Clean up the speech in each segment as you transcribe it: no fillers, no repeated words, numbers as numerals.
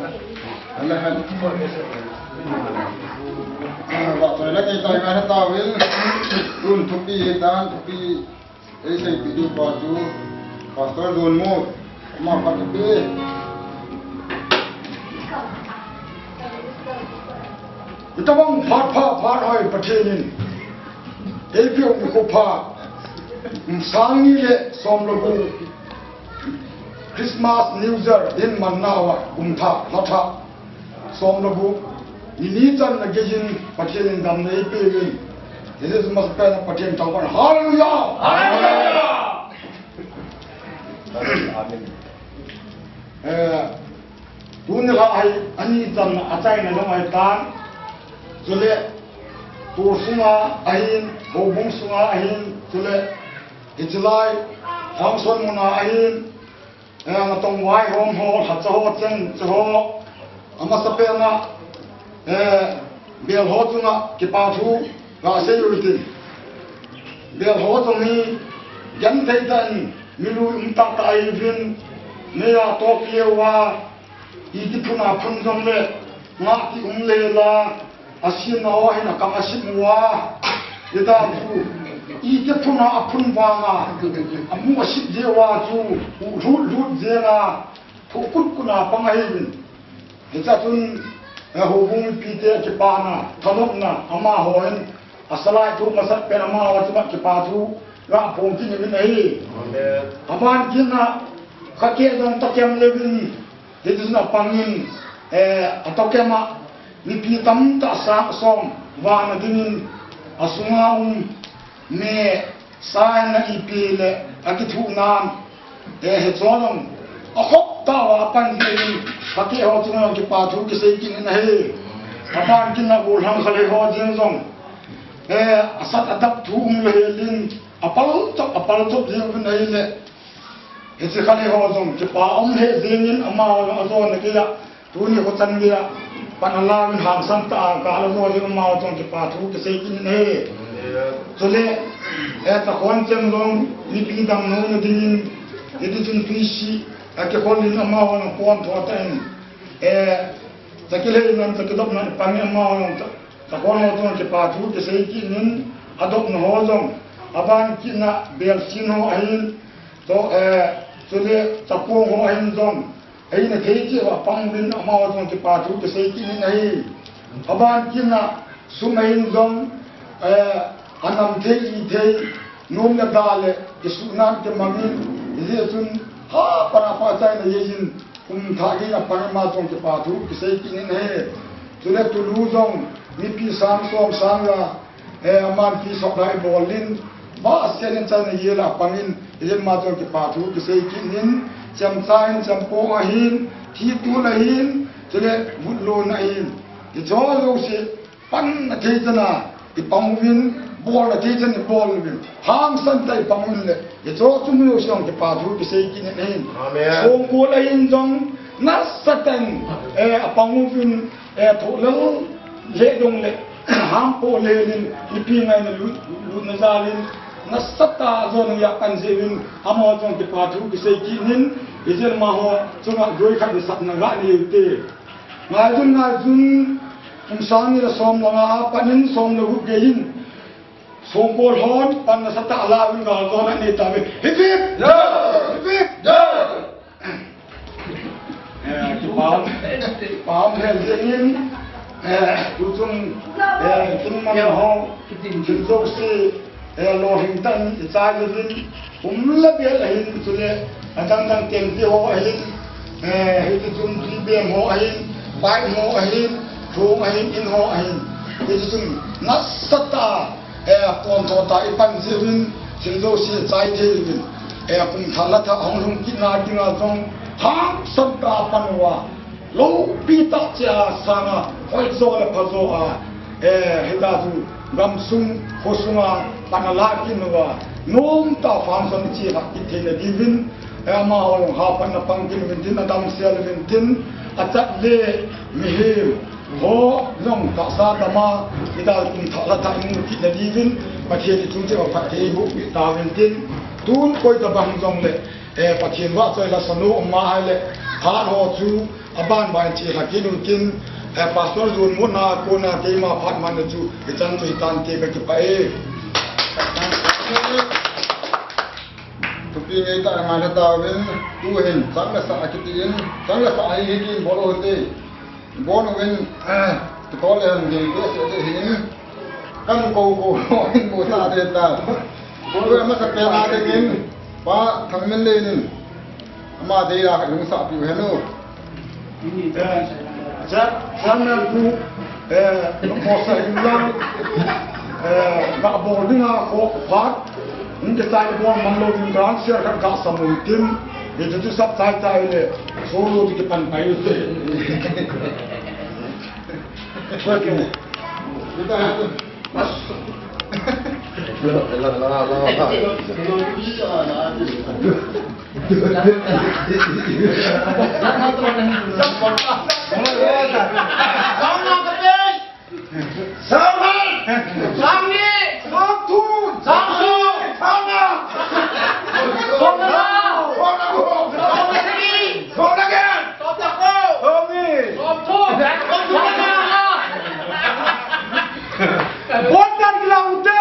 Allah kan waktu lagi saya mana tahu tun tupi dan tupi saya pilih baju pasal donmu makan tupi kita bang part hai pathenin elpiong ko pa sangi le somlogu Christmas New Year in Manawa umtha latha somlogu ini chan na gejin pathenin dam nei pegin this is must be pathen tawpan hallelujah hallelujah amen tunla ai ani chan achai na lomai tan Sule tursunga ahin hobung sunga ahin sule hijlai hangson muna ahin ngatong wai hom ho hatsaho chen chaho amasapena bel ho tunga kipathu ga seyutin bel ho tungni yan thaidan milu umtak ai vin neya tokiewa itipuna phunjong le nga ti umle la asin na wa hina kam asin wa ida fu ite puna apun banga amu asin je wa ju ru je na thukut kuna pangahin ita tun ho bung pite ke pana thamna ama hoin asalai tu masat pe ama wa tu ke pa tu ra pong tin ni nei aman kinna khake don takem levin hidna pangin atokema nipi tam ta sa som wa na dinin asunga me sai na ipile akithu nan he chonong a khop ta wa pan ni khati ho chunga ki pa thu ki sei kin na he apan kin na bol ham khale ho jing jong asat adap thu le lin apal chop jing na le he se khale ho jong ki pa he jing ama azon na ki ya tu ni ho chan ya Panalang hang santa kalau mau jeung mau tong ke pathu ke seikin ne sole eta koncem long ni pidam no ne din itu jun pisi ake kolin ama wan pon thoten takile nan takidop nan pangin ama wan ta kono tong ke pathu ke seikin nin adop no hojong aban kina bel sino ahin to sole tapong ho ahin jong ai na theji wa pangrin amawa tong ke pathu ke sei kin nei aban kina sumain jong anam thei num na dale ke sunan ke mamin je sun ha para pa chai na yin thagi na parama tong ke pathu ke sei kin nei tule tulu jong ni pi sam som sanga aman pi sok dai bolin ba sen chan na yela pangin yen ma tong ke pathu ke sei kin nin cham sain cham po ahin thi tu la hin chele budlo na hin ti jo lo se pan na the chana ti pamwin bol na the chan bol win ham san tai pamwin le ti jo chum lo song ti pa thu ti sei kin ne hin amen so ko la hin jong na satan apamwin tho lo le dong le ham po le lin ipi ngai na lu na zalin nasata zon ya kan zewin amo jong ke pathu ke sei kinin izel ma ho chunga doi khat sat na ga ni te ngai jun sang ni la som la panin som lu ge yin som bol hon pan sata ala win ga zon ni ta be hip ya pam he zin tu chung kin ma ho kin zo si lo hình tan sai lên la bia hin sule adang dang tem ti ho hin he ti chung ti bem ho hin bai ho hin thu hin in ho hin ti chung nasata pon to ta ipan sewin sinzo si sai ti bin pum thala tha hong lung kina kinga jong ha sabta panwa lo pi ta cha sana hoi zo la phazo a he da tu gamsung khosunga panala kinwa nom ta famson chi ha kitene divin ama hong ha pan pangkin min adam sel min atat le mihim ho long ta sa dama ida kin thala ta min kitne divin pathe ti chung che pa the bu ta min tun koi ta bang jong le pathin wa choi la sanu ma ha le ha ho chu aban ban chi hakinu kin pastor zun muna kona tema phat man chu chan chu tan te ka ki pai tupi ngai ta ma ta wen tu hen sang la sa ki tin sang la sa ai ki bolo te bon wen to ko le han ge ke se hin kan ko hin mo sa de ta bo ma sa pe na de kin pa thang men le nin ma de ra ka lung sa pi hello sana ku mo sa lang ga bo dinga ko phat Ini saya buat mengelola transaksi akan sampai tim itu sab saya le solo di depan bayu tu. Bagaimana? Kita mas. Botan laute.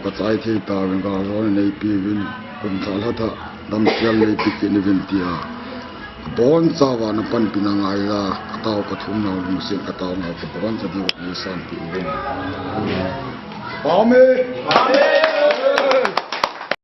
Kacai kita dengan orang ini pihak kun salah tak dalam sial ini pikir ni ventia. ปอนซาวานะปันปินังไงล่ะตาวปฐุมนาลุเสียงกะตาวนาปะปะวันจะดีวิสันติอุปาเม